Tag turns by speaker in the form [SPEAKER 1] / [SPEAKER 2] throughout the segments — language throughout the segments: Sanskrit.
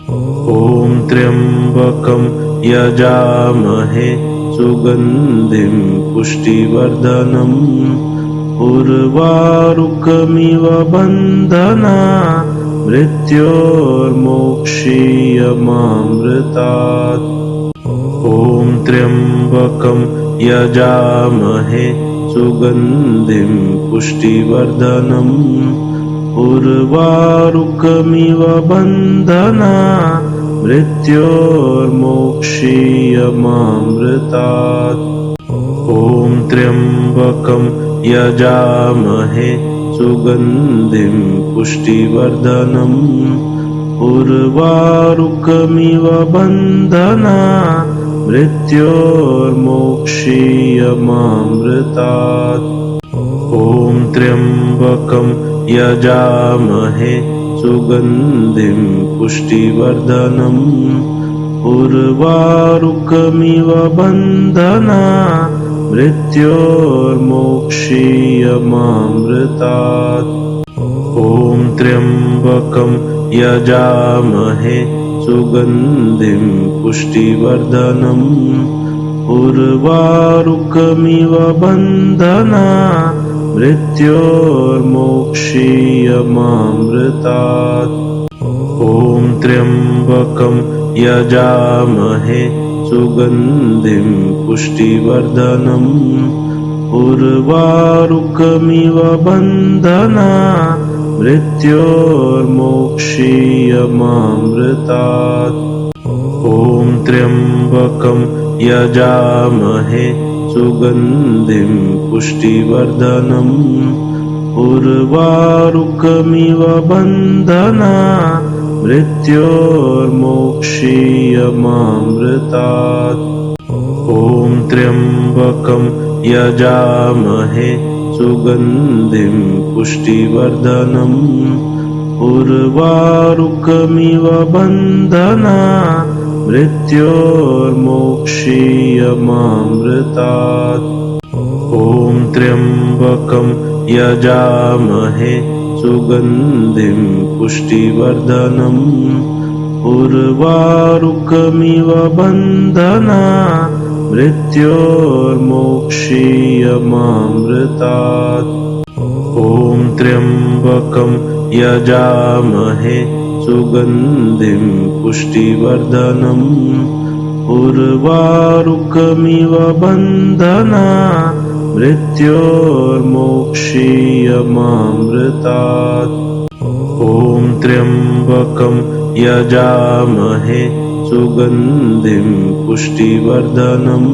[SPEAKER 1] ॐ त्र्यम्बकं यजामहे सुगन्धिं पुष्टिवर्धनम् उर्वारुकमिव बन्धना मृत्योर्मोक्षीयमामृतात्। ॐ त्र्यम्बकं यजामहे सुगन्धिं पुष्टिवर्धनम् उर्वारुकमिव बन्धना मृत्योर्मोक्षीयमामृतात्। ॐ त्र्यम्बकं यजामहे सुगन्धिं पुष्टिवर्धनम् उर्वारुकमिव बन्धना मृत्योर्मोक्षीयमामृतात्। ॐ त्र्यम्बकं यजामहे सुगन्धिं पुष्टिवर्धनम् उर्वारुकमिव बन्धना मृत्योर्मोक्षीयमामृतात्। ॐ त्र्यम्बकं यजामहे सुगन्धिं पुष्टिवर्धनम् उर्वारुकमिव बन्धना मृत्योर्मोक्षीयमामृतात्। ॐ त्र्यम्बकं यजामहे सुगन्धिं पुष्टिवर्धनम् उर्वारुकमिव बन्धना मृत्योर्मोक्षीयमामृतात्। ॐ त्र्यम्बकं यजामहे सुगन्धिं पुष्टिवर्धनम् उर्वारुकमिव बन्धना मृत्योर्मोक्षीयमामृतात्। ॐ त्र्यम्बकं यजामहे सुगन्धिं पुष्टिवर्धनम् उर्वारुकमिव बन्धना मृत्योर्मोक्षीयमामृतात्। ॐ त्र्यम्बकं यजामहे सुगन्धिं पुष्टिवर्धनम् उर्वारुकमिव बन्धना मृत्योर्मोक्षीयमामृतात्। ॐ त्र्यम्बकं यजामहे सुगन्धिं पुष्टिवर्धनम् उर्वारुकमिव बन्धना मृत्योर्मोक्षीयमामृतात्। ॐ त्र्यम्बकं यजामहे सुगन्धिं पुष्टिवर्धनम्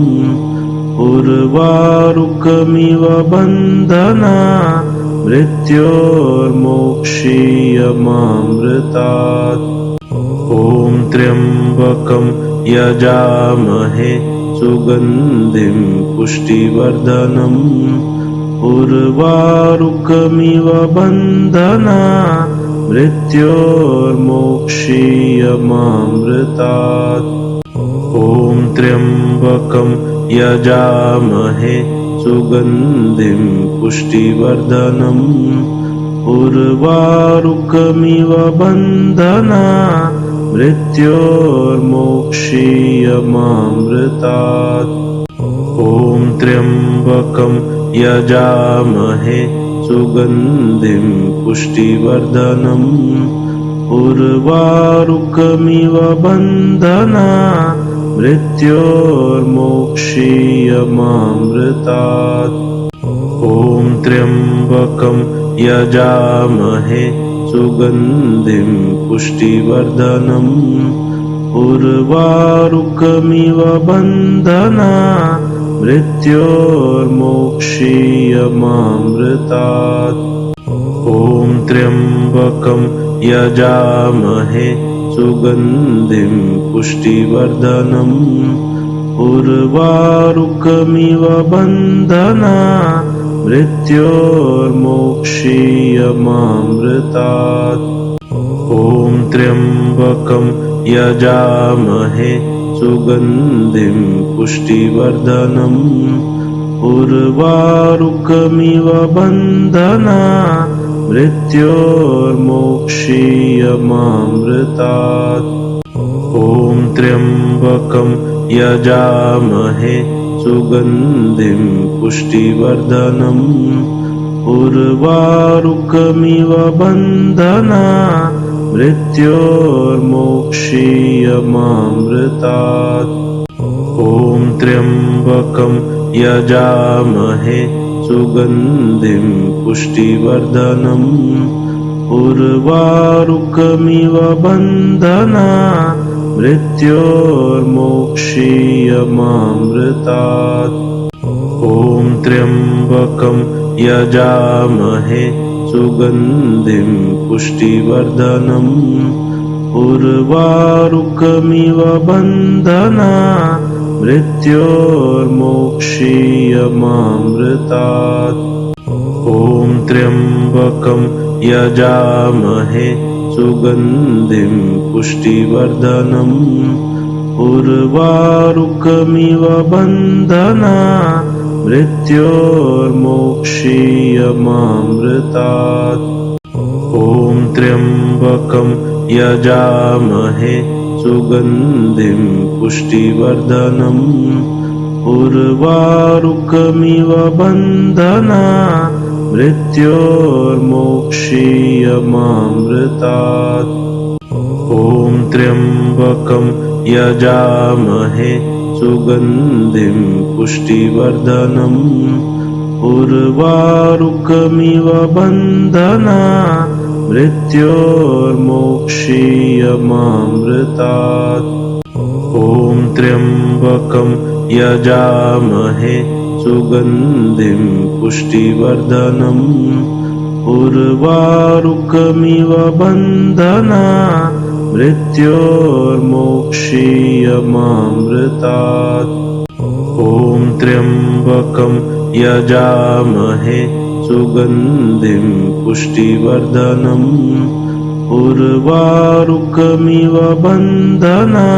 [SPEAKER 1] उर्वारुकमिव बन्धना मृत्योर्मोक्षीयमामृतात्। ॐ त्र्यम्बकं यजामहे सुगन्धिं पुष्टिवर्धनम् उर्वारुकमिव बन्धना मृत्योर्मोक्षीयमामृतात्। ॐ त्र्यम्बकं यजामहे सुगन्धिं पुष्टिवर्धनम् उर्वारुकमिव बन्धना मृत्योर्मोक्षीयमामृतात्। ॐ त्र्यम्बकं यजामहे सुगन्धिं पुष्टिवर्धनम् उर्वारुकमिव बन्धना मृत्योर्मोक्षीयमामृतात्। ॐ त्र्यम्बकं यजामहे सुगन्धिं पुष्टिवर्धनम् उर्वारुकमिव बन्धना मृत्योर्मोक्षीयमामृतात्। ॐ त्र्यम्बकं यजामहे सुगन्धिं पुष्टिवर्धनम् उर्वारुकमिव बन्धना मृत्योर्मोक्षीयमामृतात्। ॐ त्र्यम्बकं यजामहे सुगन्धिं पुष्टिवर्धनम् उर्वारुकमिव बन्धना मृत्योर्मोक्षीयमामृतात्। त्र्यम्बकं यजामहे सुगन्धिं पुष्टिवर्धनम् उर्वारुकमिव बन्धना मृत्योर्मोक्षीयमामृतात्। ॐ त्र्यम्बकं यजामहे सुगन्धिं पुष्टिवर्धनम् उर्वारुकमिव बन्धना मृत्योर्मोक्षीयमामृतात्। ॐ त्र्यम्बकं यजामहे सुगन्धिं पुष्टिवर्धनम् उर्वारुकमिव बन्धना मृत्योर्मोक्षीयमामृतात्। ॐ त्र्यम्बकं यजामहे सुगन्धिं पुष्टिवर्धनम् उर्वारुकमिव बन्धना मृत्योर्मोक्षीयमामृतात्। ॐ त्र्यम्बकं यजामहे सुगन्धिं पुष्टिवर्धनम् उर्वारुकमिव बन्धना मृत्योर्मोक्षीयमामृतात्। ॐ त्र्यम्बकं यजामहे सुगन्धिं पुष्टिवर्धनम् उर्वारुकमिव बन्धना मृत्योर्मोक्षीयमामृतात्। ॐ त्र्यम्बकं यजामहे सुगन्धिं पुष्टिवर्धनम् उर्वारुकमिव बन्धना मृत्योर्मोक्षीयमामृतात्। ॐ त्र्यम्बकं यजामहे सुगन्धिं पुष्टिवर्धनम् उर्वारुकमिव बन्धना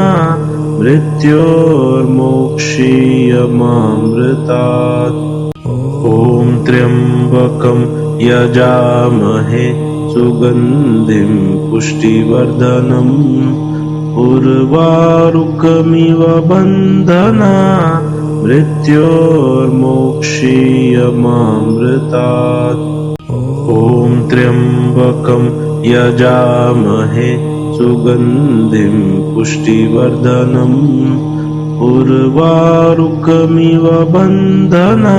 [SPEAKER 1] मृत्योर्मोक्षीयमामृतात्। ॐ त्र्यम्बकं यजामहे सुगन्धिं पुष्टिवर्धनम् उर्वारुकमिव बन्धना मृत्योर्मोक्षीयमामृतात्। ॐ त्र्यम्बकं यजामहे सुगन्धिं पुष्टिवर्धनम् उर्वारुकमिव बन्धना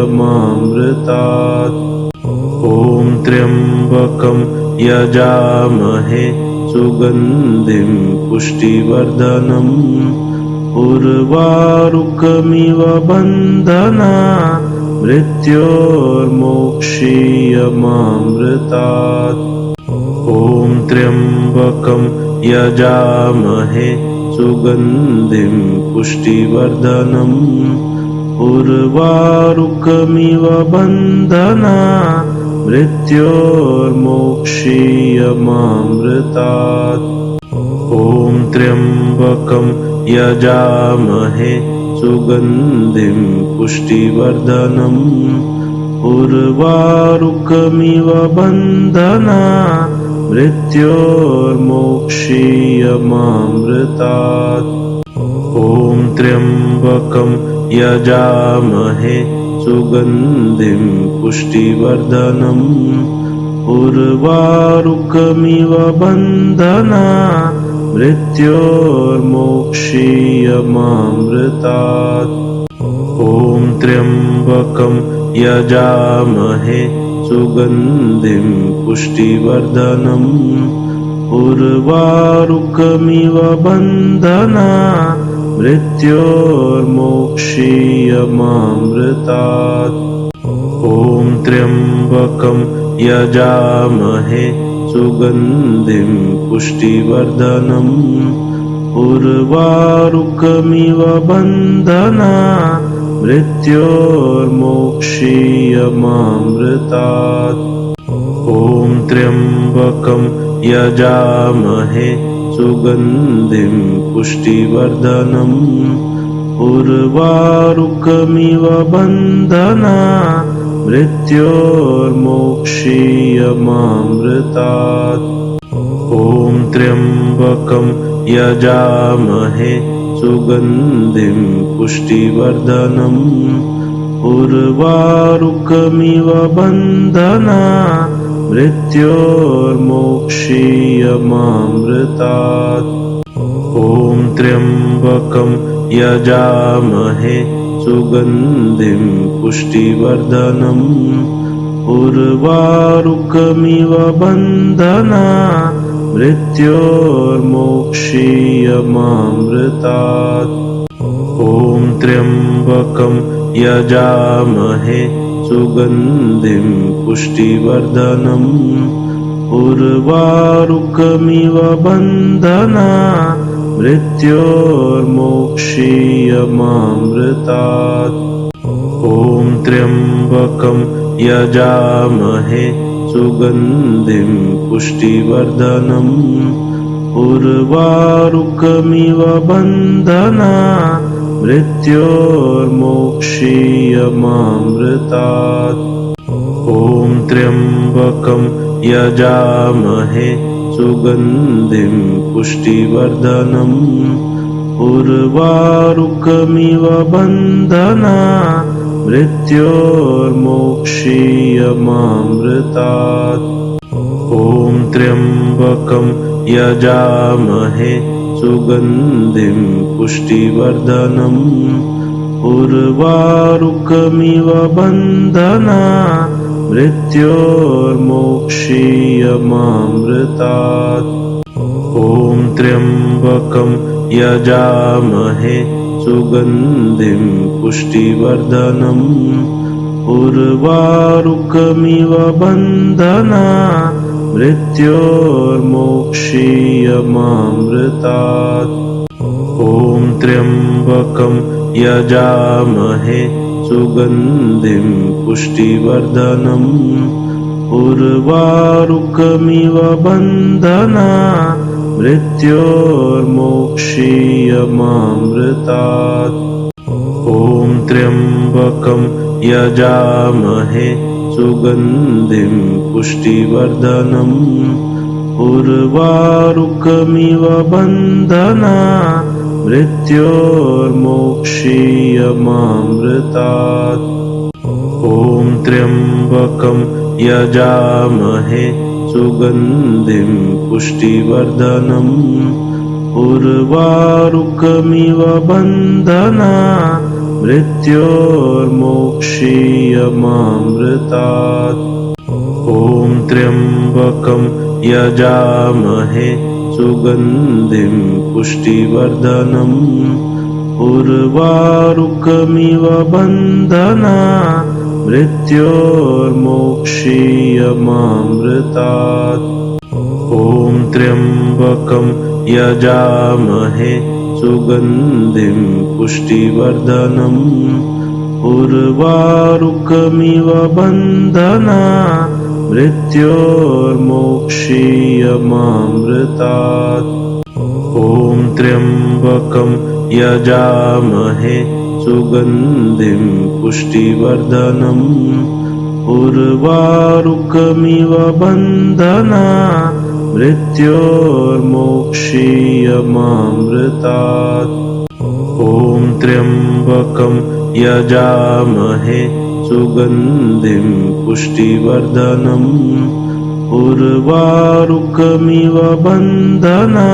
[SPEAKER 1] मृत्योर्मोक्षीयमामृतात्। ॐ त्र्यम्बकं यजामहे सुगन्धिं पुष्टिवर्धनम् उर्वारुकमिव बन्धना मृत्योर्मोक्षीयमामृतात्। ॐ त्र्यम्बकं यजामहे सुगन्धिं पुष्टिवर्धनम् उर्वारुकमिव बन्धना मृत्योर्मोक्षीयमामृतात्। ॐ त्र्यम्बकं यजामहे सुगन्धिं पुष्टिवर्धनम् उर्वारुकमिव बन्धना मृत्योर्मोक्षीयमामृतात्। ॐ त्र्यम्बकं यजामहे सुगन्धिं पुष्टिवर्धनम् उर्वारुकमिव बन्धना मृत्योर्मोक्षीयमामृतात्। ॐ त्र्यम्बकं यजामहे सुगन्धिं पुष्टिवर्धनम् उर्वारुकमिव बन्धना मृत्योर्मोक्षीयमामृतात्। ॐ त्र्यम्बकं यजामहे सुगन्धिं पुष्टिवर्धनम् उर्वारुकमिव बन्धना मृत्योर्मोक्षीयमामृतात्। ॐ त्र्यम्बकं यजामहे सुगन्धिं पुष्टिवर्धनम् उर्वारुकमिव बन्धना मृत्योर्मोक्षीयमामृतात्। ॐ त्र्यम्बकं यजामहे सुगन्धिं पुष्टिवर्धनम् उर्वारुकमिव बन्धना मृत्योर्मोक्षीयमामृतात्। ॐ त्र्यम्बकं यजामहे सुगन्धिं पुष्टिवर्धनम् उर्वारुकमिव बन्धना मृत्योर्मोक्षीयमामृतात्। ॐ त्र्यम्बकं यजामहे सुगन्धिं पुष्टिवर्धनम् उर्वारुकमिव बन्धना मृत्योर्मोक्षीयमामृतात्। ॐ त्र्यम्बकं यजामहे सुगन्धिं पुष्टिवर्धनम् उर्वारुकमिव बन्धना मृत्योर्मोक्षीयमामृतात्। ॐ त्र्यम्बकं यजामहे सुगन्धिं पुष्टिवर्धनम् उर्वारुकमिव बन्धना मृत्योर्मोक्षीयमामृतात्। ॐ त्र्यम्बकं यजामहे सुगन्धिं पुष्टिवर्धनम् उर्वारुकमिव बन्धना मृत्योर्मोक्षीयमामृतात्। ॐ त्र्यम्बकं यजामहे सुगन्धिं पुष्टिवर्धनम् उर्वारुकमिव बन्धना मृत्योर्मोक्षीयमामृतात्। ॐ त्र्यम्बकं यजामहे सुगन्धिं पुष्टिवर्धनम् उर्वारुकमिव बन्धना मृत्योर्मोक्षीयमामृतात्। ॐ त्र्यम्बकं यजामहे सुगन्धिं पुष्टिवर्धनम् उर्वारुकमिव बन्धना मृत्योर्मोक्षीयमामृतात्। ॐ त्र्यम्बकं यजामहे सुगन्धिं पुष्टिवर्धनम् उर्वारुकमिव बन्धना मृत्योर्मोक्षीयमामृतात्। ॐ त्र्यम्बकं यजामहे सुगन्धिं पुष्टिवर्धनम् उर्वारुकमिव बन्धना मृत्योर्मोक्षीयमामृतात्। ॐ त्र्यम्बकं यजामहे सुगन्धिं पुष्टिवर्धनम् उर्वारुकमिव बन्धना मृत्योर्मोक्षीयमामृतात्। ॐ त्र्यम्बकं यजामहे सुगन्धिं पुष्टिवर्धनम् उर्वारुकमिव बन्धना मृत्योर्मोक्षीयमामृतात्। ॐ त्र्यम्बकं यजामहे सुगन्धिं पुष्टिवर्धनम् उर्वारुकमिव बन्धना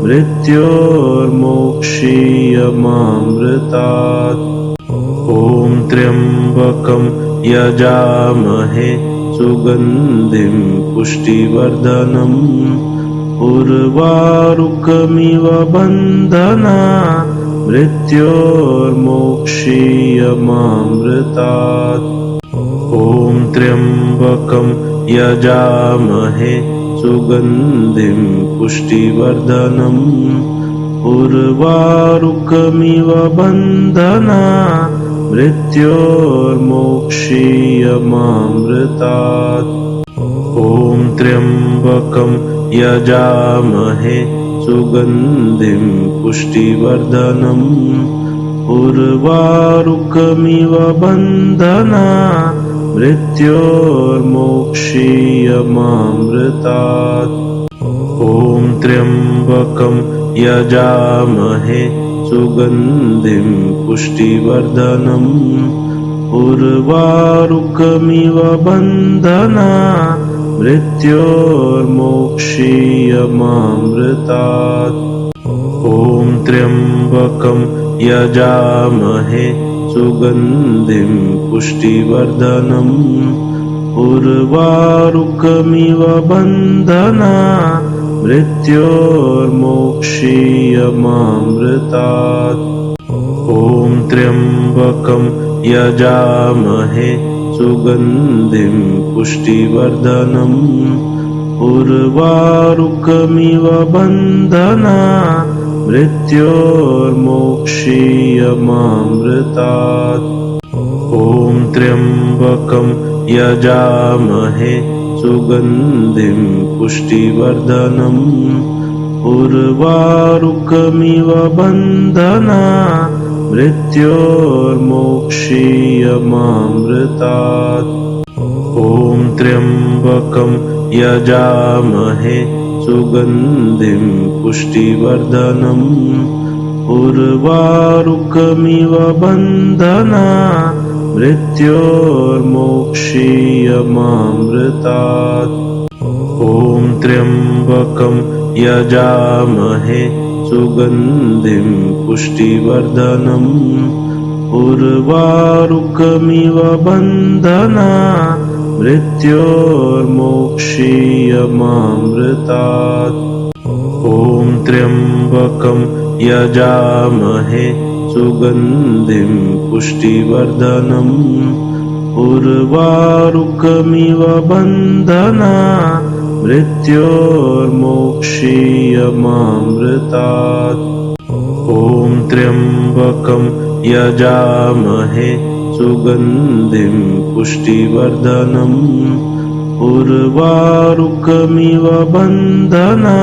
[SPEAKER 1] मृत्योर्मोक्षीयमामृतात्। ॐ त्र्यम्बकं यजामहे सुगन्धिं पुष्टिवर्धनम् उर्वारुकमिव बन्धना मृत्योर्मोक्षीयमामृतात्। ॐ त्र्यम्बकं यजामहे सुगन्धिं पुष्टिवर्धनम् उर्वारुकमिव बन्धना मृत्योर्मोक्षीयमामृतात्। ॐ त्र्यम्बकं यजामहे सुगन्धिं पुष्टिवर्धनम् उर्वारुकमिव बन्धना मृत्योर्मोक्षीयमामृतात्। ॐ त्र्यम्बकं यजामहे सुगन्धिं पुष्टिवर्धनम् उर्वारुकमिव बन्धना मृत्योर्मोक्षीयमामृतात्। ॐ त्र्यम्बकं यजामहे सुगन्धिं पुष्टिवर्धनम् उर्वारुकमिव बन्धना मृत्योर्मोक्षीयमामृतात्। ॐ त्र्यम्बकं यजामहे सुगन्धिं पुष्टिवर्धनम् उर्वारुकमिव बन्धना मृत्योर्मोक्षीयमामृतात्। ॐ त्र्यम्बकं यजामहे सुगन्धिं पुष्टिवर्धनम् उर्वारुकमिव बन्धना मृत्योर्मोक्षीयमामृतात्। ॐ त्र्यम्बकं यजामहे सुगन्धिं पुष्टिवर्धनम् उर्वारुकमिव बन्धना मृत्योर्मोक्षीयमामृतात्। ॐ त्र्यम्बकं यजामहे सुगन्धिं पुष्टिवर्धनम् उर्वारुकमिव बन्धना मृत्योर्मोक्षीयमामृतात्। ॐ त्र्यम्बकं यजामहे सुगन्धिं पुष्टिवर्धनम् उर्वारुकमिव बन्धना मृत्योर्मोक्षीयमामृतात्। ॐ त्र्यम्बकं यजामहे सुगन्धिं पुष्टिवर्धनम् उर्वारुकमिव बन्धना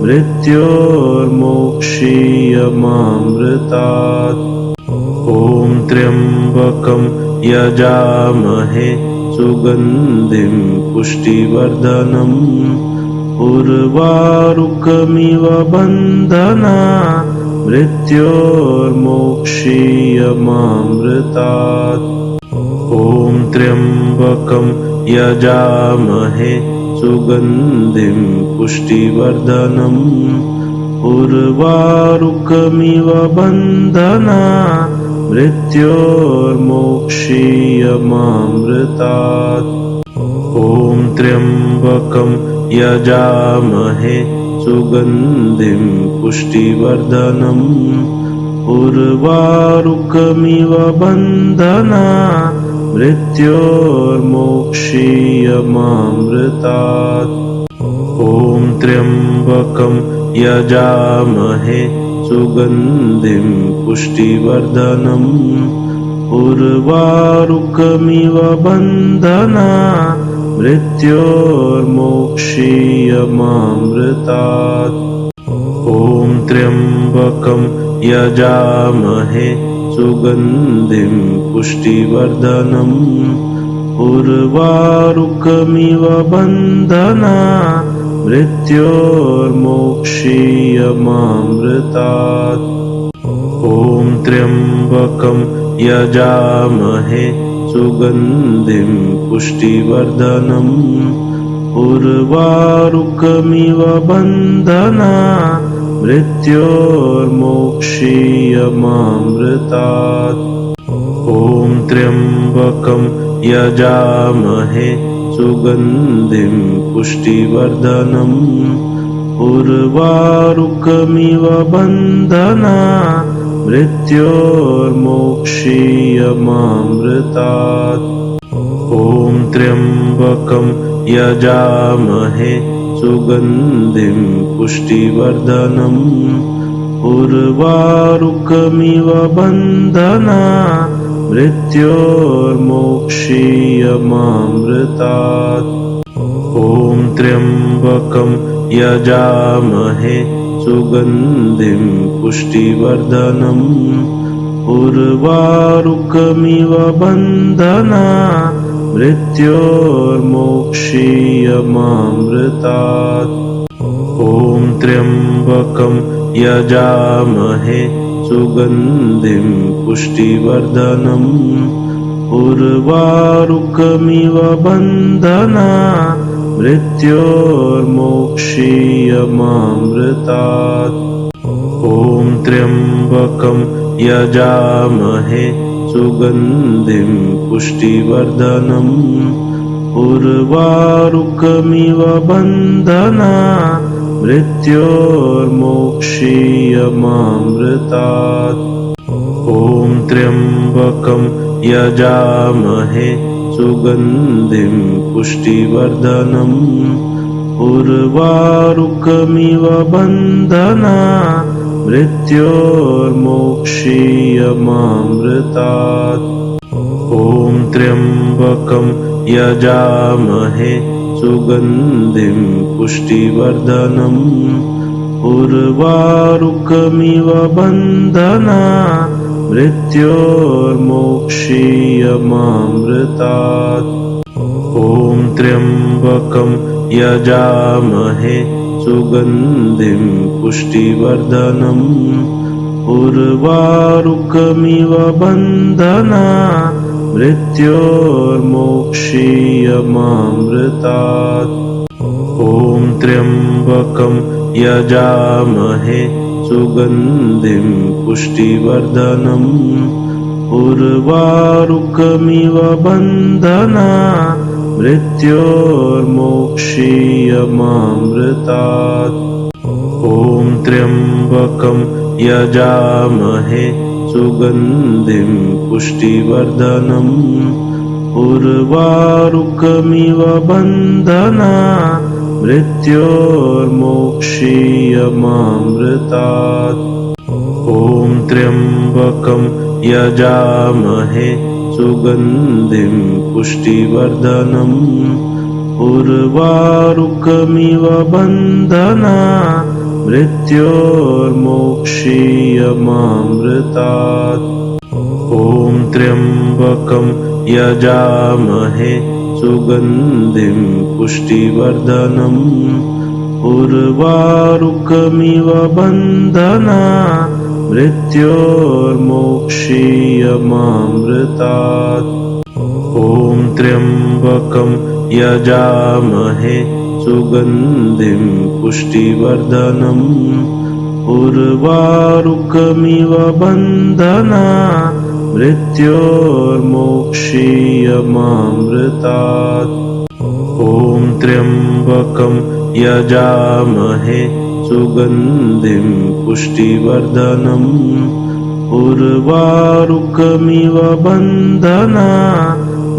[SPEAKER 1] मृत्योर्मोक्षीयमामृतात्। ॐ त्र्यम्बकं यजामहे सुगन्धिं पुष्टिवर्धनम् उर्वारुकमिव बन्धना मृत्योर्मोक्षीयमामृतात्। ॐ त्र्यम्बकं यजामहे सुगन्धिं पुष्टिवर्धनम् उर्वारुकमिव बन्धना मृत्योर्मोक्षीयमामृतात्। ॐ त्र्यम्बकं यजामहे सुगन्धिं पुष्टिवर्धनम् उर्वारुकमिव बन्धना मृत्योर्मोक्षीयमामृतात्। ॐ त्र्यम्बकं यजामहे सुगन्धिं पुष्टिवर्धनम् उर्वारुकमिव बन्धना मृत्योर्मोक्षीयमामृतात्। ॐ त्र्यम्बकं यजामहे सुगन्धिं पुष्टिवर्धनम् उर्वारुकमिव बन्धना मृत्योर्मोक्षीयमामृतात्। ॐ त्र्यम्बकं यजामहे सुगन्धिं पुष्टिवर्धनम् उर्वारुकमिव बन्धना मृत्योर्मोक्षीयमामृतात्। ॐ त्र्यम्बकं यजामहे सुगन्धिं पुष्टिवर्धनम् उर्वारुकमिव बन्धना मृत्योर्मोक्षीयमामृतात्। ॐ त्र्यम्बकं यजामहे सुगन्धिं पुष्टिवर्धनम् उर्वारुकमिव बन्धना मृत्योर्मोक्षीयमामृतात्। ॐ त्र्यम्बकं यजामहे सुगन्धिं पुष्टिवर्धनम् उर्वारुकमिव बन्धना मृत्योर्मोक्षीयमामृतात्। ॐ त्र्यम्बकं यजामहे सुगन्धिं पुष्टिवर्धनम् उर्वारुकमिव बन्धना मृत्योर्मोक्षीयमामृतात् ॐ त्र्यम्बकं यजामहे सुगन्धिं पुष्टिवर्धनम् उर्वारुकमिव बन्धना मृत्योर्मोक्षीयमामृतात् ॐ त्र्यम्बकं यजामहे सुगन्धिं पुष्टिवर्धनम् उर्वारुकमिव बन्धना मृत्योर्मोक्षीयमामृतात् ॐ त्र्यम्बकं यजामहे सुगन्धिं पुष्टिवर्धनम् उर्वारुकमिव बन्धना मृत्योर्मोक्षीयमामृतात् ॐ त्र्यम्बकं यजामहे सुगन्धिं पुष्टिवर्धनम् उर्वारुकमिव बन्धना मृत्योर्मोक्षीयमामृतात् ॐ त्र्यम्बकं यजामहे सुगन्धिं पुष्टिवर्धनम् उर्वारुकमिव बन्धना मृत्योर्मोक्षीयमामृतात् ॐ त्र्यम्बकं यजामहे सुगन्धिं पुष्टिवर्धनम् उर्वारुकमिव बन्धना मृत्योर्मोक्षीयमामृतात् ॐ त्र्यम्बकं यजामहे सुगन्धिं पुष्टिवर्धनम् उर्वारुकमिव बन्धना मृत्योर्मोक्षीयमामृतात् ॐ त्र्यम्बकं यजामहे सुगन्धिं पुष्टिवर्धनम् उर्वारुकमिव बन्धना मृत्योर्मोक्षीयमामृतात् ॐ त्र्यम्बकं यजामहे सुगन्धिं पुष्टिवर्धनम् उर्वारुकमिव बन्धना मृत्योर्मोक्षीयमामृतात् ॐ त्र्यम्बकं यजामहे सुगन्धिं पुष्टिवर्धनम् उर्वारुकमिव बन्धना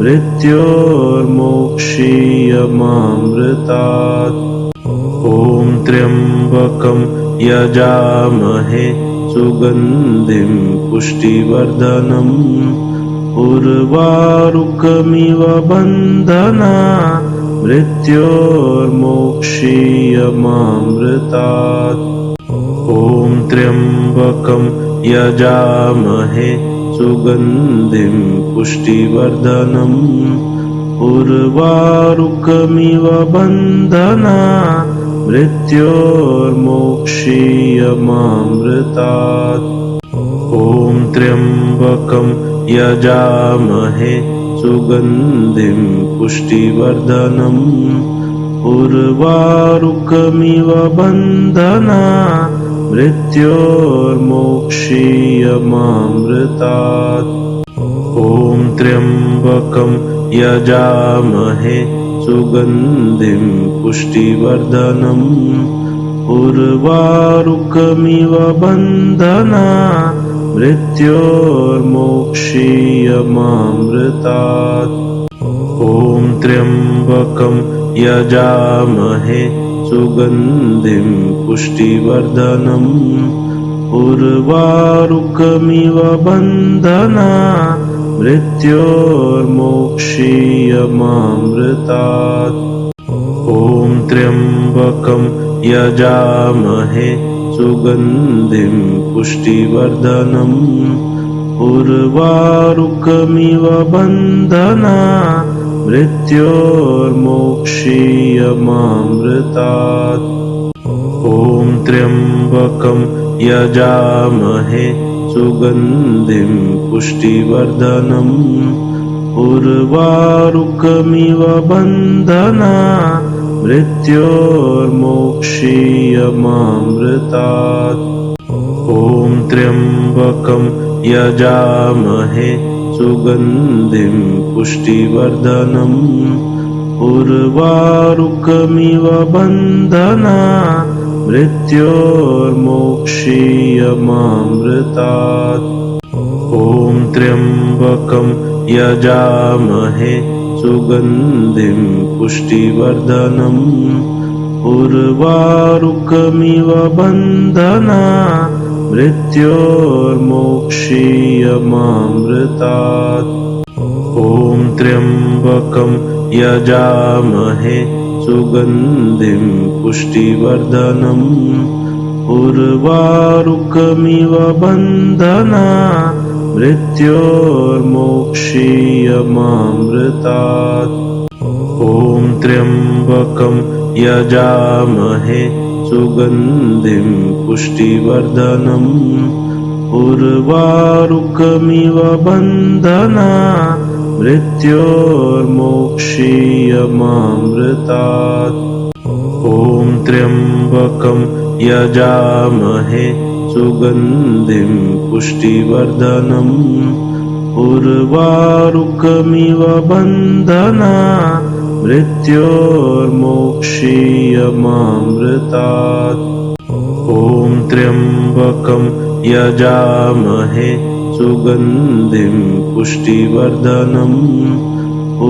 [SPEAKER 1] मृत्योर्मोक्षीयमामृतात् ॐ त्र्यम्बकं यजामहे सुगन्धिं पुष्टिवर्धनम् उर्वारुकमिव बन्धना मृत्योर्मोक्षीयमामृतात् ॐ त्र्यम्बकं यजामहे सुगन्धिं पुष्टिवर्धनम् उर्वारुकमिव बन्धना मृत्योर्मोक्षीयमामृतात् ॐ त्र्यम्बकं यजामहे सुगन्धिं पुष्टिवर्धनम् उर्वारुकमिव बन्धना मृत्योर्मोक्षीयमामृतात् ॐ त्र्यम्बकं यजामहे सुगन्धिं पुष्टिवर्धनम् उर्वारुकमिव बन्धना मृत्योर्मोक्षीयमामृतात् ॐ त्र्यम्बकं यजामहे सुगन्धिं पुष्टिवर्धनम् उर्वारुकमिव बन्धना मृत्योर्मोक्षीयमामृतात् ॐ त्र्यम्बकं यजामहे सुगन्धिं पुष्टिवर्धनम् उर्वारुकमिव बन्धना मृत्योर्मोक्षीयमामृतात् त्र्यम्बकं यजामहे सुगन्धिं पुष्टिवर्धनम् उर्वारुकमिव बन्धनात् मृत्योर्मोक्षीयमामृतात्। ॐ त्र्यम्बकं यजामहे सुगन्धिं पुष्टिवर्धनम् उर्वारुकमिव बन्धनात् मृत्योर्मोक्षीयमामृतात्। ॐ त्र्यम्बकं यजामहे सुगन्धिं पुष्टिवर्धनम् उर्वारुकमिव बन्धनात् मृत्योर्मोक्षीयमामृतात्। ॐ त्र्यम्बकं यजामहे सुगन्धिं पुष्टिवर्धनम् उर्वारुकमिव बन्धनात् मृत्योर्मोक्षीयमामृतात्। ॐ त्र्यम्बकं यजामहे सुगन्धिं पुष्टिवर्धनम् उर्वारुकमिव बन्धनात् मृत्योर्मोक्षीयमामृतात्। ॐ त्र्यम्बकं यजामहे सुगन्धिं पुष्टिवर्धनम् उर्वारुकमिव बन्धनात् मृत्योर्मोक्षीयमामृतात्। ॐ त्र्यम्बकं यजामहे सुगन्धिं पुष्टिवर्धनम्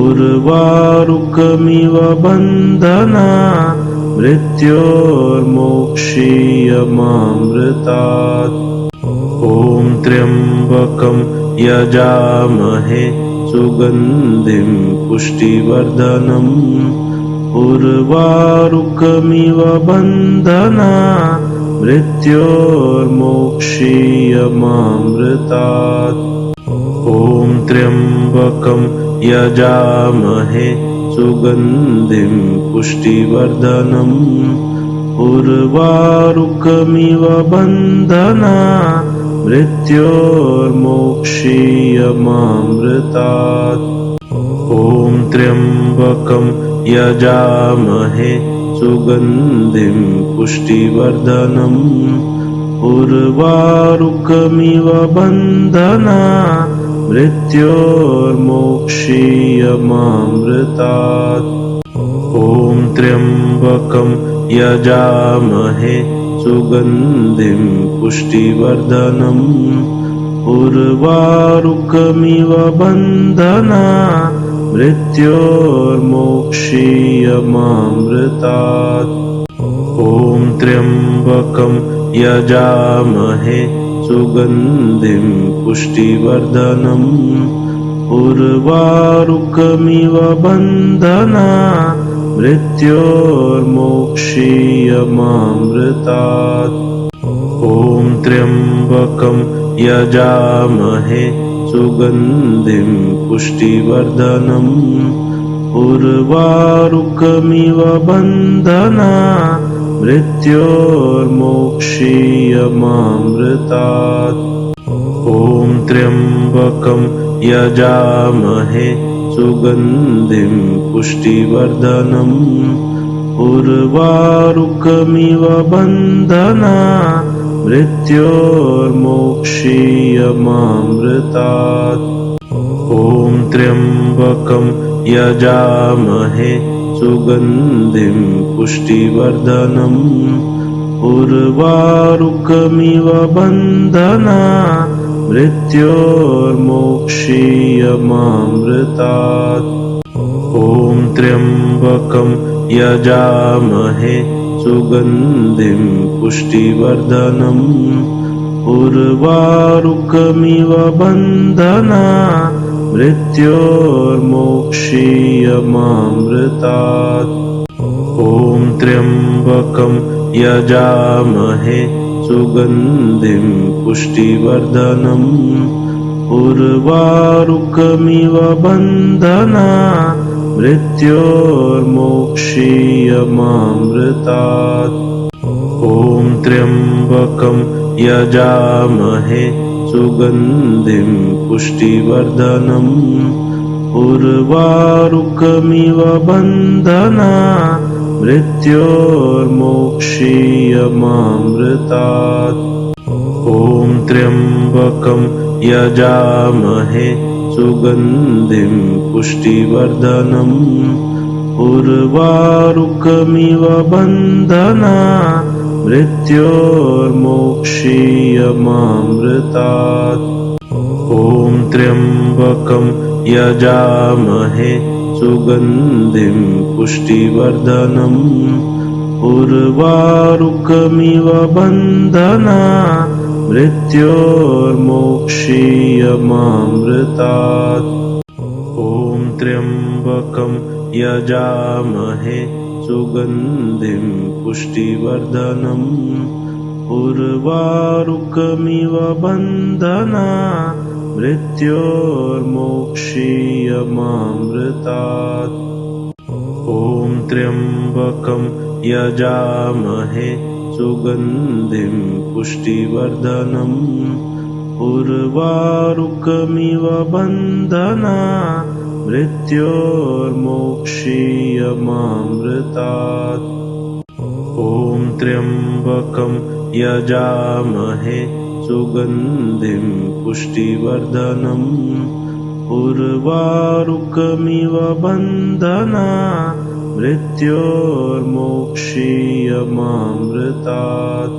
[SPEAKER 1] उर्वारुकमिव बन्धनात् मृत्योर्मोक्षीयमामृतात्। ॐ त्र्यम्बकं यजामहे सुगन्धिं पुष्टिवर्धनम् उर्वारुकमिव बन्धनात् मृत्योर्मोक्षीयमामृतात्। ॐ त्र्यम्बकं यजामहे सुगन्धिं पुष्टिवर्धनम् उर्वारुकमिव बन्धनात् मृत्योर्मोक्षीयमामृतात्। ॐ त्र्यम्बकं यजामहे सुगन्धिं पुष्टिवर्धनम् उर्वारुकमिव बन्धनात् मृत्योर्मोक्षीयमामृतात्। ॐ त्र्यम्बकं यजामहे सुगन्धिं पुष्टिवर्धनम् उर्वारुकमिव बन्धनात् मृत्योर्मोक्षीयमामृतात्। ॐ त्र्यम्बकं यजामहे सुगन्धिं पुष्टिवर्धनम् उर्वारुकमिव बन्धनात् मृत्योर्मोक्षीयमामृतात्। ॐ त्र्यम्बकं यजामहे सुगन्धिं पुष्टिवर्धनम् उर्वारुकमिव बन्धनात् मृत्योर्मोक्षीयमामृतात्। ॐ त्र्यम्बकं यजामहे सुगन्धिं पुष्टिवर्धनम् उर्वारुकमिव बन्धनात् मृत्योर्मोक्षीयमामृतात्। ॐ त्र्यम्बकं यजामहे सुगन्धिं पुष्टिवर्धनम् उर्वारुकमिव बन्धनात् मृत्योर्मोक्षीयमामृतात्। ॐ त्र्यम्बकं यजामहे सुगन्धिं पुष्टिवर्धनम् उर्वारुकमिव बन्धनात् मृत्योर्मोक्षीयमामृतात्। ॐ त्र्यम्बकं यजामहे सुगन्धिं पुष्टिवर्धनम् उर्वारुकमिव बन्धनात् मृत्योर्मोक्षीयमामृतात्। ॐ त्र्यम्बकं यजामहे सुगन्धिं पुष्टिवर्धनम् उर्वारुकमिव बन्धना मृत्योर्मोक्षीयमामृतात् ॐ त्र्यम्बकं यजामहे सुगन्धिं पुष्टिवर्धनम् उर्वारुकमिव बन्धना मृत्योर्मोक्षीयमामृतात् ॐ त्र्यम्बकं यजामहे सुगन्धिं पुष्टिवर्धनम् उर्वारुकमिव बन्धना मृत्योर्मोक्षीयमामृतात् ॐ त्र्यम्बकं यजामहे सुगन्धिं पुष्टिवर्धनम् उर्वारुकमिव बन्धना मृत्योर्मोक्षीयमामृतात् ॐ त्र्यम्बकं यजामहे सुगन्धिं पुष्टिवर्धनम् उर्वारुकमिव बन्धना मृत्योर्मोक्षीयमामृतात् ॐ त्र्यम्बकं यजामहे सुगन्धिं पुष्टिवर्धनम् उर्वारुकमिव बन्धना मृत्योर्मोक्षीयमामृतात्